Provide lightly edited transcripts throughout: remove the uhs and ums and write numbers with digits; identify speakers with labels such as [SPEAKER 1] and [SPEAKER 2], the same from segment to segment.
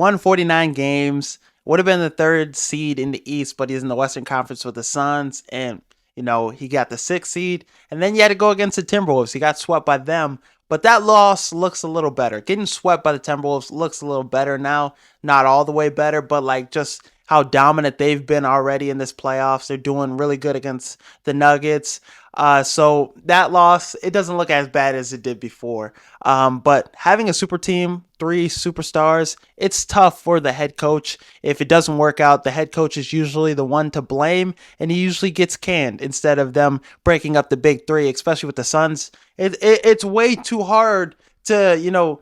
[SPEAKER 1] won 49 games. Would have been the third seed in the East, but he's in the Western Conference with the Suns, and he got the sixth seed. And then you had to go against the Timberwolves. He got swept by them, but that loss looks a little better. Getting swept by the Timberwolves looks a little better now. Not all the way better, but like just how dominant they've been already in this playoffs. They're doing really good against the Nuggets. So that loss, it doesn't look as bad as it did before. But having a super team, three superstars, it's tough for the head coach. If it doesn't work out, the head coach is usually the one to blame, and he usually gets canned instead of them breaking up the big three, especially with the Suns. It's way too hard to,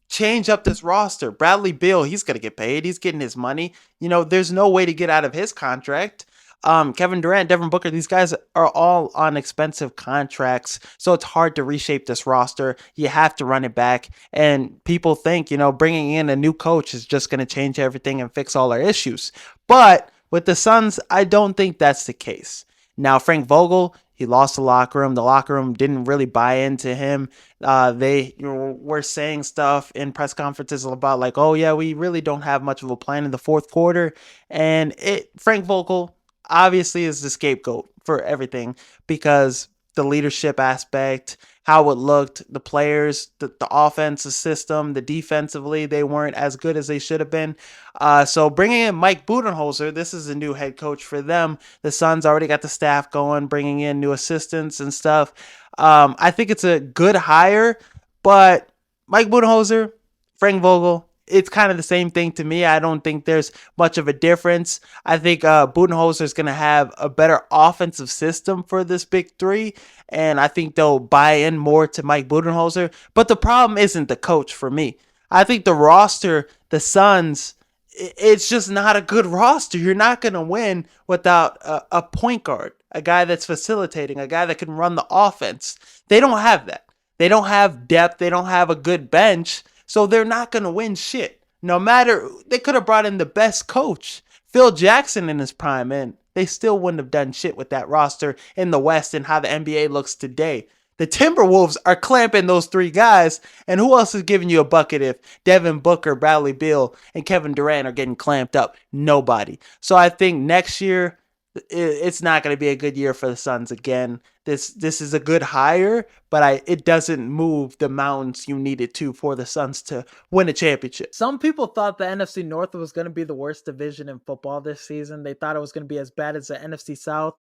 [SPEAKER 1] change up this roster. Bradley Beal, he's going to get paid. He's getting his money. There's no way to get out of his contract. Kevin Durant, Devin Booker, these guys are all on expensive contracts, so it's hard to reshape this roster. You have to run it back, and people think, bringing in a new coach is just going to change everything and fix all our issues. But with the Suns, I don't think that's the case. Now, Frank Vogel, he lost the locker room. The locker room didn't really buy into him. They were saying stuff in press conferences about like, oh yeah, we really don't have much of a plan in the fourth quarter. And Frank Vogel obviously is the scapegoat for everything because the leadership aspect, how it looked, the players, the offensive system, the defensively, they weren't as good as they should have been. So bringing in Mike Budenholzer, this is a new head coach for them. The Suns already got the staff going, bringing in new assistants and stuff. I think it's a good hire, but Mike Budenholzer, Frank Vogel, it's kind of the same thing to me. I don't think there's much of a difference. I think Budenholzer is going to have a better offensive system for this big three, and I think they'll buy in more to Mike Budenholzer. But the problem isn't the coach for me. I think the roster, the Suns, it's just not a good roster. You're not going to win without a point guard, a guy that's facilitating, a guy that can run the offense. They don't have that. They don't have depth. They don't have a good bench. So they're not going to win shit. No matter, they could have brought in the best coach, Phil Jackson in his prime, and they still wouldn't have done shit with that roster in the West and how the NBA looks today. The Timberwolves are clamping those three guys, and who else is giving you a bucket if Devin Booker, Bradley Beal, and Kevin Durant are getting clamped up? Nobody. So I think next year, it's not going to be a good year for the Suns again. This is a good hire, but it doesn't move the mountains you need it to for the Suns to win a championship.
[SPEAKER 2] Some people thought the NFC North was going to be the worst division in football this season. They thought it was going to be as bad as the NFC South.